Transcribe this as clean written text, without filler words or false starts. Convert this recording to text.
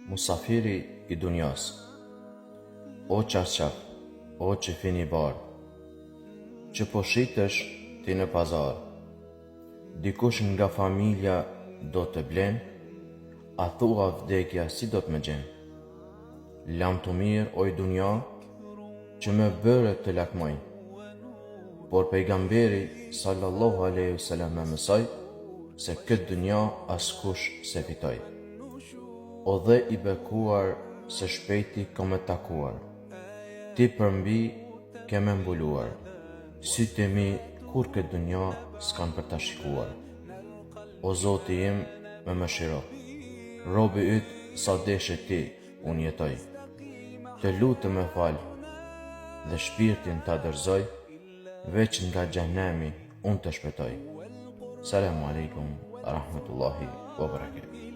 Musafiri i dunjas. O qarqaf, o që fini bar, që po shitesh ti në pazar, dikush nga familja do të blen, a thua vdekja si do të më gjen. Lam të mirë oj dunja, që me bëre të lakmoj, por pejgamberi sallallahu alaihi wasallam me mësoj, se këtë dunja askush se fitoj. O dhe i bekuar, se shpejti kom e takuar, ti përmbi ke me mbuluar, sytë e mi kur këtë dunja s'kan për ta shikuar. O Zoti im me më shiro, robi yt sa deshe ti unë jetoj, të lutë me fal dhe shpirtin ta dërzoj, veç nga xhenemi unë të shpëtoj. Selamu alaikum rahmetullahi wa barakatuh.